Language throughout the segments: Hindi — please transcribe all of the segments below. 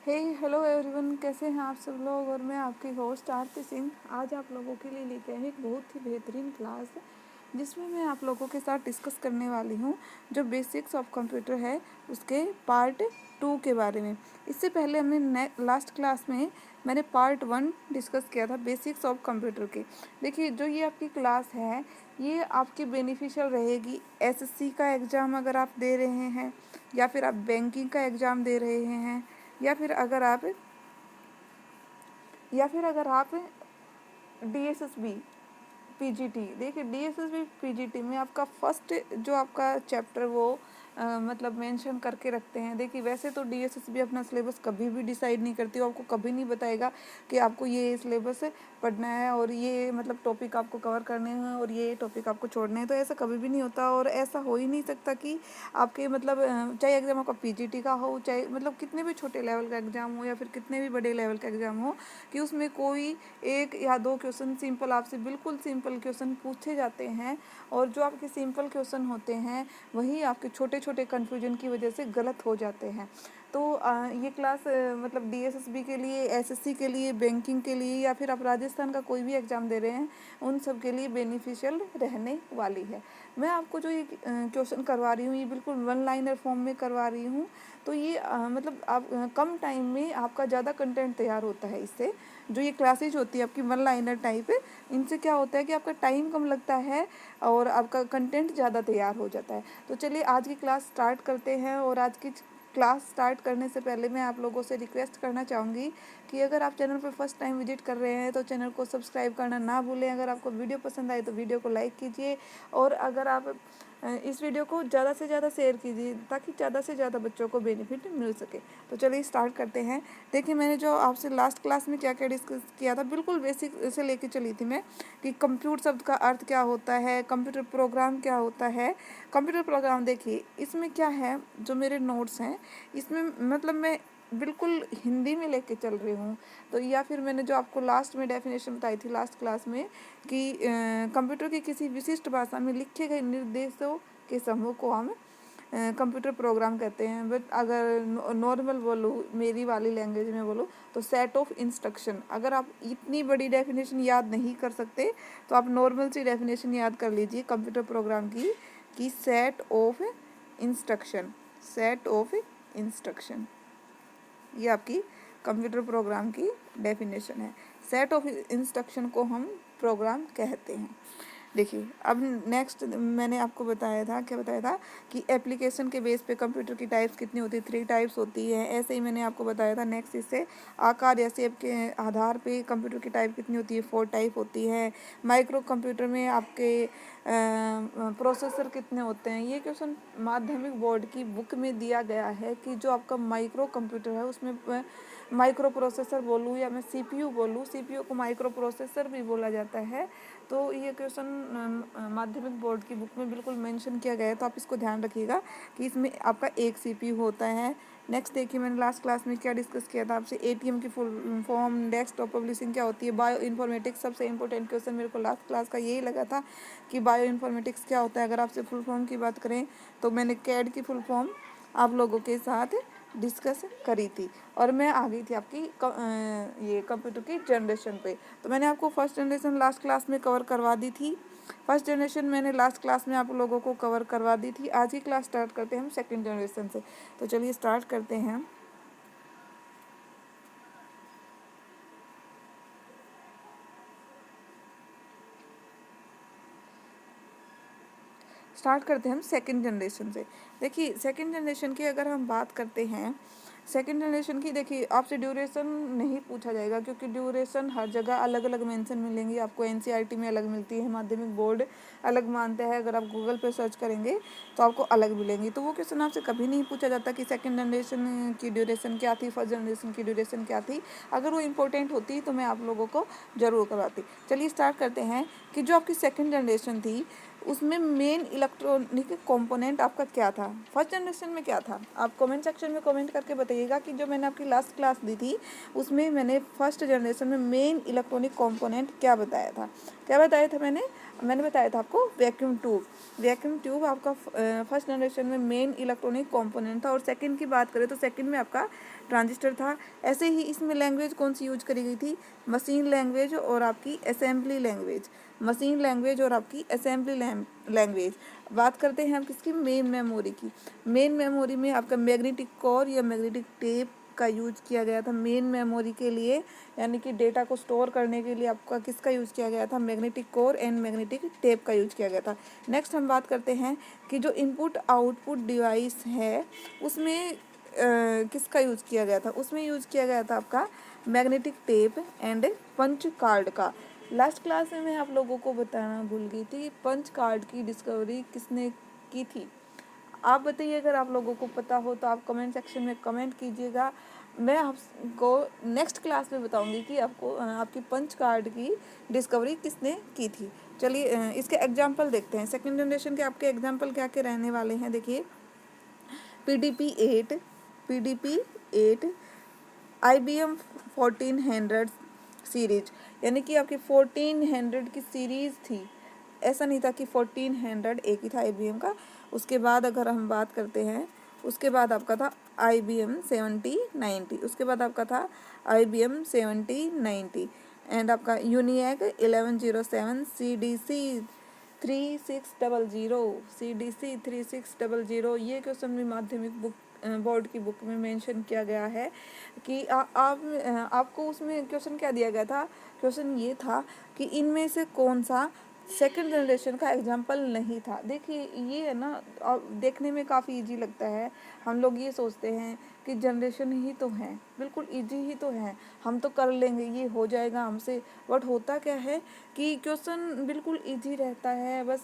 हे हेलो एवरीवन, कैसे हैं आप सब लोग। और मैं आपकी होस्ट आरती सिंह आज आप लोगों के लिए लेके आई एक बहुत ही बेहतरीन क्लास जिसमें मैं आप लोगों के साथ डिस्कस करने वाली हूँ जो बेसिक्स ऑफ कंप्यूटर है उसके पार्ट 2 के बारे में। इससे पहले हमने लास्ट क्लास में मैंने पार्ट 1 डिस्कस किया था बेसिक्स ऑफ कंप्यूटर के। देखिए, जो ये आपकी क्लास है ये आपकी बेनिफिशियल रहेगी एसएससी का एग्ज़ाम अगर आप दे रहे हैं, या फिर आप बैंकिंग का एग्ज़ाम दे रहे हैं, या फिर अगर आप डीएसएसबी पीजीटी। देखिए, डीएसएसबी पीजीटी में आपका फर्स्ट जो आपका चैप्टर वो मतलब मेंशन करके रखते हैं। देखिए, वैसे तो डीएसएसबी अपना सिलेबस कभी भी डिसाइड नहीं करती, वो आपको कभी नहीं बताएगा कि आपको ये सिलेबस पढ़ना है और ये मतलब टॉपिक आपको कवर करने हैं और ये टॉपिक आपको छोड़ने हैं। तो ऐसा कभी भी नहीं होता और ऐसा हो ही नहीं सकता कि आपके मतलब चाहे एग्ज़ाम आपका पीजीटी का हो, चाहे मतलब कितने भी छोटे लेवल का एग्ज़ाम हो या फिर कितने भी बड़े लेवल का एग्ज़ाम हो, कि उसमें कोई एक या दो क्वेश्चन सिंपल आपसे बिल्कुल सिंपल क्वेश्चन पूछे जाते हैं। और जो आपके सिंपल क्वेश्चन होते हैं वही आपके छोटे छोटे कन्फ्यूजन की वजह से गलत हो जाते हैं। तो ये क्लास मतलब डीएसएसबी के लिए, एसएससी के लिए, बैंकिंग के लिए, या फिर आप राजस्थान का कोई भी एग्ज़ाम दे रहे हैं उन सब के लिए बेनिफिशियल रहने वाली है। मैं आपको जो ये क्वेश्चन करवा रही हूँ ये बिल्कुल वन लाइनर फॉर्म में करवा रही हूँ। तो ये मतलब आप कम टाइम में आपका ज़्यादा कंटेंट तैयार होता है इससे। जो ये क्लासेज होती है आपकी वन लाइनर टाइप, इनसे क्या होता है कि आपका टाइम कम लगता है और आपका कंटेंट ज़्यादा तैयार हो जाता है। तो चलिए आज की क्लास स्टार्ट करते हैं। और आज की क्लास स्टार्ट करने से पहले मैं आप लोगों से रिक्वेस्ट करना चाहूँगी कि अगर आप चैनल पर फर्स्ट टाइम विजिट कर रहे हैं तो चैनल को सब्सक्राइब करना ना भूलें। अगर आपको वीडियो पसंद आए तो वीडियो को लाइक कीजिए और अगर आप इस वीडियो को ज़्यादा से ज़्यादा शेयर कीजिए ताकि ज़्यादा से ज़्यादा बच्चों को बेनिफिट मिल सके। तो चलिए स्टार्ट करते हैं। देखिए, मैंने जो आपसे लास्ट क्लास में क्या क्या डिस्कस किया था बिल्कुल बेसिक से लेके चली थी मैं, कि कंप्यूटर शब्द का अर्थ क्या होता है, कंप्यूटर प्रोग्राम क्या होता है। कंप्यूटर प्रोग्राम देखिए इसमें क्या है, जो मेरे नोट्स हैं इसमें मतलब मैं बिल्कुल हिंदी में लेके चल रही हूँ। तो या फिर मैंने जो आपको लास्ट में डेफिनेशन बताई थी लास्ट क्लास में कि कंप्यूटर की किसी विशिष्ट भाषा में लिखे गए निर्देशों के समूह को हम कंप्यूटर प्रोग्राम कहते हैं। बट अगर नॉर्मल बोलूँ, मेरी वाली लैंग्वेज में बोलूँ तो सेट ऑफ इंस्ट्रक्शन। अगर आप इतनी बड़ी डेफिनेशन याद नहीं कर सकते तो आप नॉर्मल सी डेफिनेशन याद कर लीजिए कंप्यूटर प्रोग्राम की, कि set of instruction. Set of instruction ये आपकी कंप्यूटर प्रोग्राम की डेफिनेशन है। सेट ऑफ इंस्ट्रक्शन को हम प्रोग्राम कहते हैं। देखिए, अब नेक्स्ट मैंने आपको बताया था, क्या बताया था, कि एप्लीकेशन के बेस पे कंप्यूटर की टाइप्स कितनी होती है, 3 टाइप्स होती है। ऐसे ही मैंने आपको बताया था नेक्स्ट इससे आकार या शेप के आधार पे कंप्यूटर की टाइप कितनी होती है, 4 टाइप होती है। माइक्रो कंप्यूटर में आपके प्रोसेसर कितने होते हैं। ये क्वेश्चन माध्यमिक बोर्ड की बुक में दिया गया है कि जो आपका माइक्रो कंप्यूटर है उसमें माइक्रो प्रोसेसर बोलूँ या मैं सीपीयू बोलूँ, सीपीयू को माइक्रो प्रोसेसर भी बोला जाता है। तो ये क्वेश्चन माध्यमिक बोर्ड की बुक में बिल्कुल मेंशन किया गया है, तो आप इसको ध्यान रखिएगा कि इसमें आपका एक सीपीयू होता है। नेक्स्ट देखिए, मैंने लास्ट क्लास में क्या डिस्कस किया था आपसे, एटीएम की फुल फॉर्म, डेस्कटॉप पब्लिशिंग क्या होती है, बायो इन्फॉर्मेटिक्स सबसे इंपॉर्टेंट क्वेश्चन मेरे को लास्ट क्लास का यही लगा था कि बायो इन्फॉर्मेटिक्स क्या होता है। अगर आपसे फुल फॉर्म की बात करें तो मैंने कैड की फुल फॉर्म आप लोगों के साथ डिस्कस करी थी और मैं आ गई थी आपकी ये कंप्यूटर की जनरेशन पे। तो मैंने आपको फर्स्ट जनरेशन लास्ट क्लास में कवर करवा दी थी। फर्स्ट जनरेशन मैंने लास्ट क्लास में आप लोगों को कवर करवा दी थी। आज की क्लास स्टार्ट करते हैं हम सेकंड जनरेशन से। तो चलिए स्टार्ट करते हैं। हम सेकंड जनरेशन से। देखिए, सेकंड जनरेशन की अगर हम बात करते हैं, सेकंड जनरेशन की देखिए आपसे ड्यूरेशन नहीं पूछा जाएगा क्योंकि ड्यूरेशन हर जगह अलग अलग मेंशन मिलेंगी आपको। एनसीईआरटी में अलग मिलती है, माध्यमिक बोर्ड अलग मानते हैं, अगर आप गूगल पे सर्च करेंगे तो आपको अलग मिलेंगी। तो वो क्वेश्चन आपसे कभी नहीं पूछा जाता कि सेकंड जनरेशन की ड्यूरेशन क्या थी, फर्स्ट जनरेशन की ड्यूरेशन क्या थी। अगर वो इंपॉर्टेंट होती तो मैं आप लोगों को ज़रूर करवाती। चलिए स्टार्ट करते हैं कि जो आपकी सेकंड जनरेशन थी उसमें मेन इलेक्ट्रॉनिक कंपोनेंट आपका क्या था, फर्स्ट जनरेशन में क्या था। आप कमेंट सेक्शन में कमेंट करके बताइएगा कि जो मैंने आपकी लास्ट क्लास दी थी उसमें मैंने फर्स्ट जनरेशन में मेन इलेक्ट्रॉनिक कंपोनेंट क्या बताया था। क्या बताया था मैंने बताया था आपको वैक्यूम ट्यूब। वैक्यूम ट्यूब आपका फर्स्ट जनरेशन में मेन इलेक्ट्रॉनिक कंपोनेंट था। और सेकंड की बात करें तो सेकंड में आपका ट्रांजिस्टर था। ऐसे ही इसमें लैंग्वेज कौन सी यूज करी गई थी, मशीन लैंग्वेज और आपकी असेंबली लैंग्वेज। मशीन लैंग्वेज और आपकी असेंबली लैंग्वेज। बात करते हैं हम किसकी, मेन मेमोरी की। मेन मेमोरी में आपका मैग्नेटिक कोर या मैग्नेटिक टेप का यूज किया गया था मेन मेमोरी के लिए, यानी कि डेटा को स्टोर करने के लिए आपका किसका यूज़ किया गया था, magnetic core and magnetic tape का यूज किया गया था। नेक्स्ट हम बात करते हैं कि जो इनपुट आउटपुट डिवाइस है उसमें किसका यूज़ किया गया था, उसमें यूज़ किया गया था आपका magnetic tape and punch card का। लास्ट क्लास में मैं आप लोगों को बताना भूल गई थी, पंच कार्ड की डिस्कवरी किसने की थी। आप बताइए, अगर आप लोगों को पता हो तो आप कमेंट सेक्शन में कमेंट कीजिएगा। मैं आपको नेक्स्ट क्लास में बताऊंगी कि आपको आपकी पंच कार्ड की डिस्कवरी किसने की थी। चलिए इसके एग्जाम्पल देखते हैं। सेकंड जनरेशन के आपके एग्जाम्पल क्या क्या रहने वाले हैं, देखिए PDP-8, PDP-8, IBM 1400 सीरीज, यानी कि आपकी 1400 की सीरीज़ थी। ऐसा नहीं था कि 1400 एक ही था IBM का। उसके बाद अगर हम बात करते हैं, उसके बाद आपका था IBM 7090, उसके बाद आपका था IBM 7090 एंड आपका यूनिएक 1107 CDC 3600। ये क्वेश्चन भी माध्यमिक बुक बोर्ड की बुक में मेंशन किया गया है कि आपको उसमें क्वेश्चन क्या दिया गया था। क्वेश्चन ये था कि इनमें से कौन सा सेकंड जनरेशन का एग्जाम्पल नहीं था। देखिए ये है ना, देखने में काफ़ी इजी लगता है। हम लोग ये सोचते हैं कि जनरेशन ही तो है, बिल्कुल इजी ही तो है, हम तो कर लेंगे, ये हो जाएगा हमसे। बट होता क्या है कि क्वेश्चन बिल्कुल इजी रहता है, बस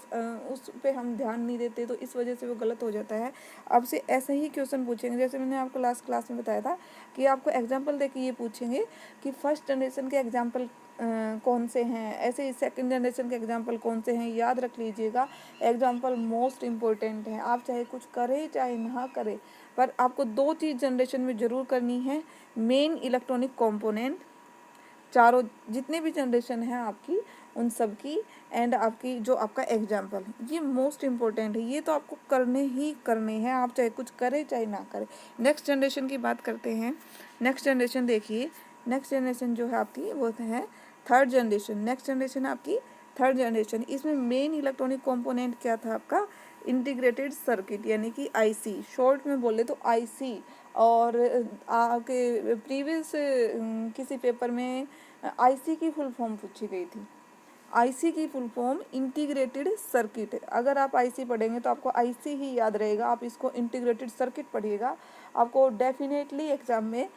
उस पे हम ध्यान नहीं देते, तो इस वजह से वो गलत हो जाता है। आपसे ऐसे ही क्वेश्चन पूछेंगे, जैसे मैंने आपको लास्ट क्लास में बताया था कि आपको एग्जाम्पल दे के ये पूछेंगे कि फर्स्ट जनरेशन के एग्जाम्पल कौन से हैं, ऐसे ही सेकंड जनरेशन के एग्जाम्पल कौन से हैं। याद रख लीजिएगा, एग्जाम्पल मोस्ट इम्पोर्टेंट है। आप चाहे कुछ करें चाहे ना करें, पर आपको दो चीज़ जनरेशन में ज़रूर करनी है, मेन इलेक्ट्रॉनिक कंपोनेंट, चारों जितने भी जनरेशन है आपकी उन सब की, एंड आपकी जो आपका एग्जाम्पल है, ये मोस्ट इम्पोर्टेंट है। ये तो आपको करने ही करने हैं, आप चाहे कुछ करें चाहे ना करें। नेक्स्ट जनरेशन की बात करते हैं। नेक्स्ट जनरेशन देखिए, नेक्स्ट जनरेशन जो है आपकी वो है थर्ड जनरेशन। नेक्स्ट जनरेशन आपकी थर्ड जनरेशन। इसमें मेन इलेक्ट्रॉनिक कंपोनेंट क्या था आपका, इंटीग्रेटेड सर्किट, यानी कि IC, शॉर्ट में बोले तो IC। और आपके प्रीवियस किसी पेपर में IC की फुल फॉर्म पूछी गई थी। IC की फुल फॉर्म इंटीग्रेटेड सर्किट। अगर आप IC पढ़ेंगे तो आपको IC ही याद रहेगा, आप इसको इंटीग्रेटेड सर्किट पढ़िएगा, आपको डेफिनेटली एग्जाम में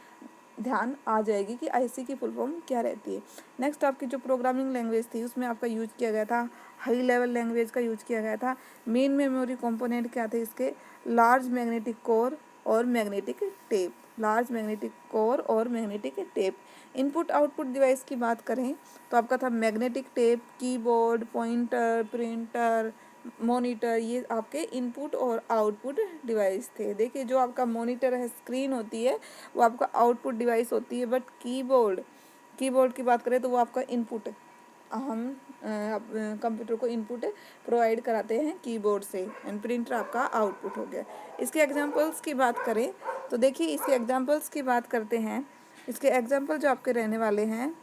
ध्यान आ जाएगी कि IC की फुल फॉर्म क्या रहती है। नेक्स्ट आपकी जो प्रोग्रामिंग लैंग्वेज थी उसमें आपका यूज किया गया था हाई लेवल लैंग्वेज का यूज किया गया था। मेन मेमोरी कंपोनेंट क्या थे इसके, लार्ज मैग्नेटिक कोर और magnetic tape, large magnetic core और magnetic tape. Input output device की बात करें तो आपका था magnetic tape, keyboard, pointer, printer, monitor, ये आपके इनपुट और आउटपुट डिवाइस थे। देखिए जो आपका मॉनिटर है, स्क्रीन होती है, वो आपका आउटपुट डिवाइस होती है। बट कीबोर्ड की बात करें तो वो आपका इनपुट, हम कंप्यूटर को इनपुट प्रोवाइड कराते हैं कीबोर्ड से, एंड प्रिंटर आपका आउटपुट हो गया। इसके एग्जांपल्स की बात करें तो देखिए, इसके एग्जांपल्स की बात करते हैं। इसके एग्जांपल जो आपके रहने वाले हैं,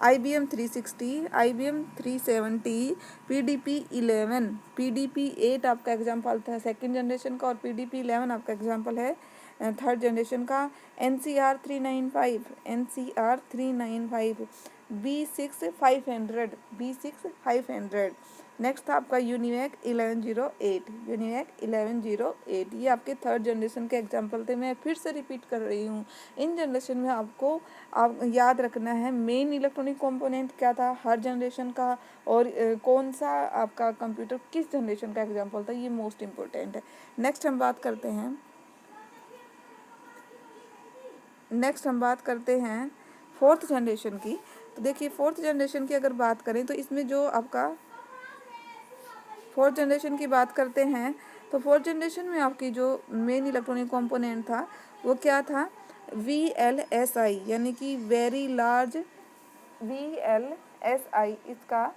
IBM 360, IBM 370, PDP-11, PDP-8 आपका एग्जाम्पल था सेकंड जनरेशन का, और PDP-11 आपका एग्जाम्पल है थर्ड जनरेशन का। NCR 395, NCR 395, B6500। नेक्स्ट था आपका यूनिवेक 1108, यूनिवेक 1108। ये आपके थर्ड जनरेशन के एग्जाम्पल थे। मैं फिर से रिपीट कर रही हूँ, इन जनरेशन में आपको आप याद रखना है मेन इलेक्ट्रॉनिक कंपोनेंट क्या था हर जनरेशन का, और कौन सा आपका कंप्यूटर किस जनरेशन का एग्जाम्पल था, ये मोस्ट इम्पोर्टेंट है। नेक्स्ट हम बात करते हैं फोर्थ जनरेशन की। तो देखिए फोर्थ जनरेशन की अगर बात करें तो इसमें जो आपका फोर्थ जनरेशन की बात करते हैं तो फोर्थ जनरेशन में आपकी जो मेन इलेक्ट्रॉनिक कंपोनेंट था वो क्या था, VLSI, यानी कि वेरी लार्ज VLSI, इसका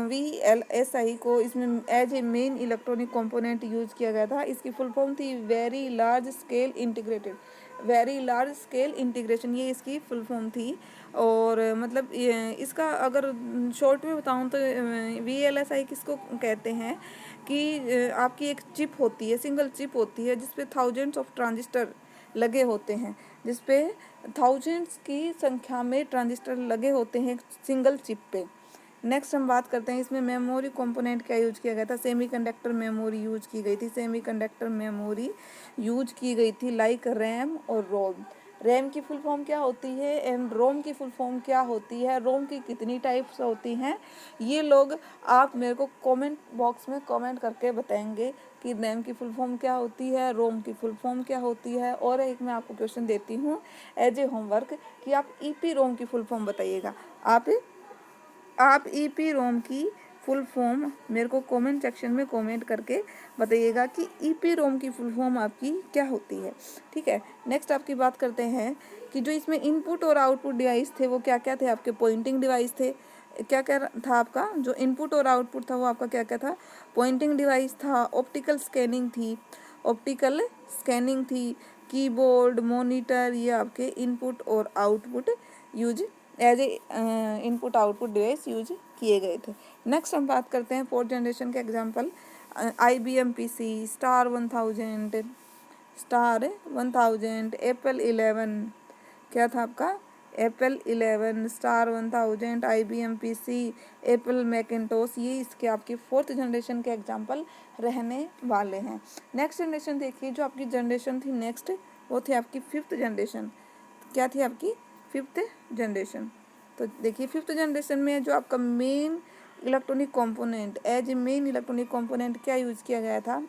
VLSI को इसमें as a main electronic component use किया गया था। इसकी फुल फॉर्म थी very large scale integrated, very large scale integration, ये इसकी फुल फॉर्म थी। और मतलब इसका अगर शॉर्ट में बताऊं तो VLSI किसको कहते हैं कि आपकी एक चिप होती है, सिंगल चिप होती है जिसपे थाउजेंड्स ऑफ ट्रांजिस्टर लगे होते हैं, जिसपे थाउजेंड्स की संख्या में ट्रांजिस्टर लगे होते हैं सिंगल चिप पे। नेक्स्ट हम बात करते हैं इसमें मेमोरी कंपोनेंट क्या यूज किया गया था, सेमीकंडक्टर मेमोरी यूज की गई थी, सेमीकंडक्टर मेमोरी यूज की गई थी लाइक रैम और रोम। रैम की फुल फॉर्म क्या होती है एंड रोम की फुल फॉर्म क्या होती है, रोम की कितनी टाइप्स होती हैं, ये लोग आप मेरे को कमेंट बॉक्स में कमेंट करके बताएंगे कि रैम की फुल फॉर्म क्या होती है, रोम की फुल फॉर्म क्या होती है। और एक मैं आपको क्वेश्चन देती हूँ एज ए होमवर्क कि आप EPROM की फुल फॉर्म बताइएगा। आप EPROM की फुल फॉर्म मेरे को कमेंट सेक्शन में कमेंट करके बताइएगा कि EPROM की फुल फॉर्म आपकी क्या होती है। ठीक है, नेक्स्ट आपकी बात करते हैं कि जो इसमें इनपुट और आउटपुट डिवाइस थे वो क्या क्या थे, आपके पॉइंटिंग डिवाइस थे। क्या क्या था आपका जो इनपुट और आउटपुट था वो आपका क्या क्या था, पॉइंटिंग डिवाइस था, ऑप्टिकल स्कैनिंग थी, ऑप्टिकल स्कैनिंग थी, कीबोर्ड, मॉनिटर, ये आपके इनपुट और output use as a input output device use किए गए थे। नेक्स्ट हम बात करते हैं फोर्थ जनरेशन के example, IBM PC, star 1000, Apple 11, क्या था आपका, Apple 11, star 1000, IBM PC, Apple Macintosh, ये इसके आपकी फोर्थ जनरेशन के एग्जांपल रहने वाले हैं। नेक्स्ट जनरेशन देखिए, जो आपकी जनरेशन थी नेक्स्ट वो थी आपकी फिफ्थ जनरेशन। क्या थी आपकी फिफ्थ जनरेशन। तो देखिए फिफ्थ जनरेशन में जो आपका main electronic component as a main electronic component क्या यूज किया गया था,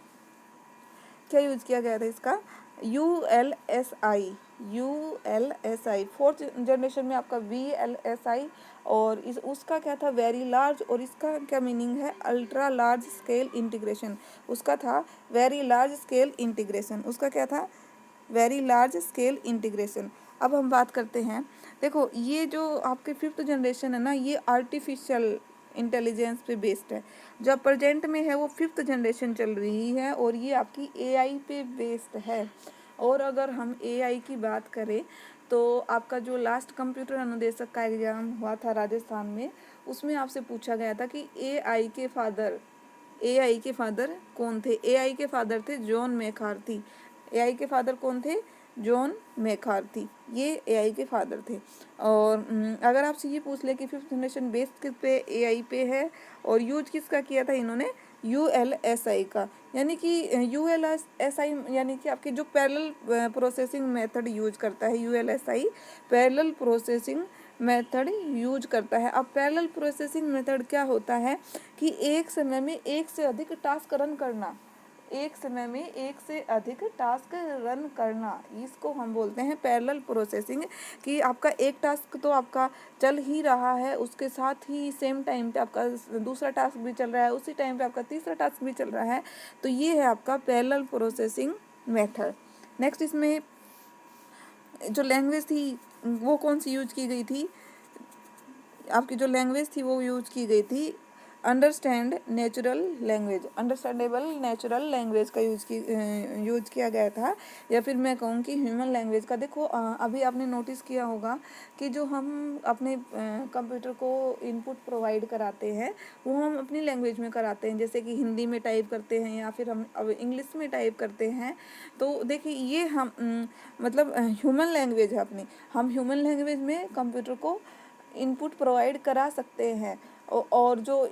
क्या यूज किया गया था इसका, ULSI। फोर्थ जनरेशन में आपका VLSI और इस उसका क्या था वेरी लार्ज, और इसका क्या मीनिंग है अल्ट्रा लार्ज स्केल इंटीग्रेशन। उसका था वेरी लार्ज स्केल इंटीग्रेशन, उसका क्या था वेरी लार्ज स्केल इंटीग्रेशन। अब हम बात करते हैं, देखो ये जो आपके फिफ्थ जनरेशन है ना, ये आर्टिफिशियल इंटेलिजेंस पे बेस्ड है। जो प्रेजेंट में है वो फिफ्थ जनरेशन चल रही है और ये आपकी AI पे बेस्ड है। और अगर हम AI की बात करें तो आपका जो लास्ट कंप्यूटर अनुदेशक का एग्जाम हुआ था राजस्थान में, उसमें आपसे पूछा गया था कि AI के फादर कौन थे। AI के फादर थे जॉन मैकार्थी। AI के फादर कौन थे, जॉन मैकार्थी, ये AI के फादर थे। और अगर आपसे ये पूछ ले कि फिफ्थ जनरेशन बेस्ड किस पे AI पे है और यूज किसका किया था इन्होंने, ULSI का, यानी कि ULSI यानी कि आपके जो पैरेलल प्रोसेसिंग मेथड यूज करता है, ULSI parallel processing method use करता है। अब पैरेलल प्रोसेसिंग मेथड क्या होता है कि एक समय में एक से अधिक टास्क रन करना, एक समय में एक से अधिक टास्क रन करना, इसको हम बोलते हैं पैरेलल प्रोसेसिंग। कि आपका एक टास्क तो आपका चल ही रहा है, उसके साथ ही सेम टाइम पे आपका दूसरा टास्क भी चल रहा है, उसी टाइम पे आपका तीसरा टास्क भी चल रहा है, तो ये है आपका पैरेलल प्रोसेसिंग मेथड। नेक्स्ट इसमें जो लैंग्वेज थी वो कौन सी यूज की गई थी, आपकी जो लैंग्वेज थी वो यूज की गई थी अंडरस्टैंडेबल नेचुरल लैंग्वेज का यूज किया गया था, या फिर मैं कहूँ कि ह्यूमन लैंग्वेज का। देखो अभी आपने नोटिस किया होगा कि जो हम अपने कंप्यूटर को इनपुट प्रोवाइड कराते हैं वो हम अपनी लैंग्वेज में कराते हैं, जैसे कि हिंदी में टाइप करते हैं या फिर हम अब इंग्लिश में टाइप करते हैं। तो देखिए ये हम मतलब ह्यूमन लैंग्वेज है अपनी, हम ह्यूमन लैंग्वेज में कंप्यूटर को इनपुट प्रोवाइड करा सकते हैं। और जो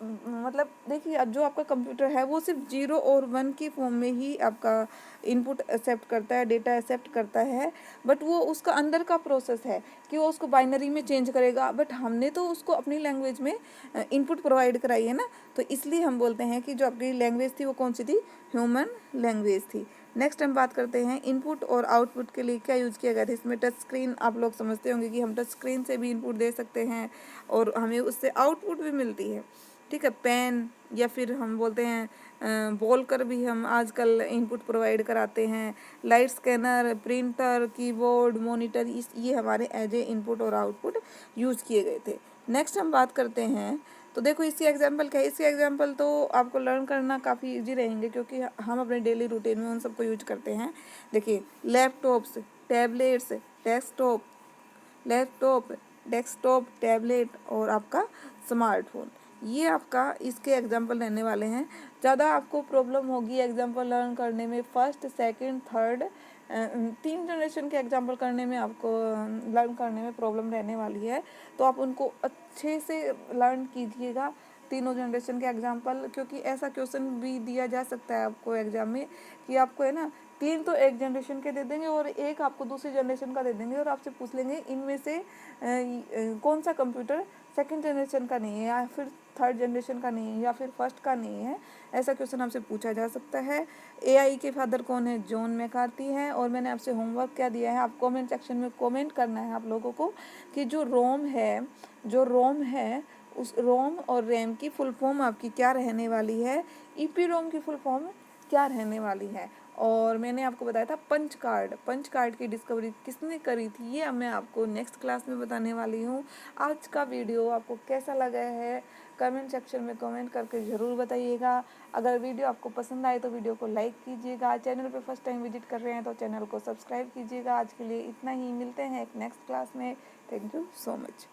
मतलब देखिए अब जो आपका कंप्यूटर है वो सिर्फ 0 और 1 की फॉर्म में ही आपका इनपुट एक्सेप्ट करता है, डेटा एक्सेप्ट करता है, बट वो उसका अंदर का प्रोसेस है कि वो उसको बाइनरी में चेंज करेगा, बट हमने तो उसको अपनी लैंग्वेज में इनपुट प्रोवाइड कराई है ना, तो इसलिए हम बोलते हैं कि जो आपकी लैंग्वेज थी वो कौन सी थी, ह्यूमन लैंग्वेज थी। नेक्स्ट हम बात करते हैं इनपुट और आउटपुट के लिए क्या यूज़ किया गया था। इसमें टच स्क्रीन, आप लोग समझते होंगे कि हम टच स्क्रीन से भी इनपुट दे सकते हैं और हमें उससे आउटपुट भी मिलती है। ठीक है। पेन या फिर हम बोलते हैं बोल कर भी हम आजकल इनपुट प्रोवाइड कराते हैं। Light scanner, printer, keyboard, monitor, इस ये हमारे एज ए इनपुट और आउटपुट यूज़ किए गए थे। नेक्स्ट हम बात करते हैं, तो देखो इसके एग्जाम्पल क्या है। इसके एग्जाम्पल तो आपको लर्न करना काफ़ी इजी रहेंगे क्योंकि हम अपने डेली रूटीन में उन सबको यूज करते हैं। देखिए laptops, tablets, desktop, desktop, tablet और आपका स्मार्टफोन, ये आपका इसके एग्जाम्पल रहने वाले हैं। ज़्यादा आपको प्रॉब्लम होगी एग्जाम्पल लर्न करने में फर्स्ट, सेकंड, थर्ड, 3 जनरेशन के एग्जाम्पल करने में आपको लर्न करने में प्रॉब्लम रहने वाली है। तो आप उनको अच्छे से लर्न कीजिएगा, तीनों जनरेशन के एग्जाम्पल, क्योंकि ऐसा क्वेश्चन भी दिया जा सकता है आपको एग्जाम में कि आपको है ना 3 तो एक जनरेशन के दे देंगे और एक आपको दूसरी जनरेशन का दे देंगे और आपसे पूछ लेंगे इनमें से कौन सा कंप्यूटर सेकंड जनरेशन का नहीं है या फिर थर्ड जनरेशन का नहीं है या फिर फर्स्ट का नहीं है। ऐसा क्वेश्चन आपसे पूछा जा सकता है। एआई के फादर कौन है? जॉन मैकार्थी है। और मैंने आपसे होमवर्क क्या दिया है, आप कमेंट सेक्शन में कमेंट करना है आप लोगों को कि जो रोम है उस रोम और रैम की फुल फॉर्म आपकी क्या रहने वाली है, ईपी रोम की फुल फॉर्म क्या रहने वाली है। और मैंने आपको बताया था पंच कार्ड की डिस्कवरी किसने करी थी, ये अब मैं आपको नेक्स्ट क्लास में बताने वाली हूँ। आज का वीडियो आपको कैसा लगा है कमेंट सेक्शन में कमेंट करके ज़रूर बताइएगा। अगर वीडियो आपको पसंद आए तो वीडियो को लाइक कीजिएगा। चैनल पे फर्स्ट टाइम विजिट कर रहे हैं तो चैनल को सब्सक्राइब कीजिएगा। आज के लिए इतना ही, मिलते हैं एक नेक्स्ट क्लास में। Thank you so much.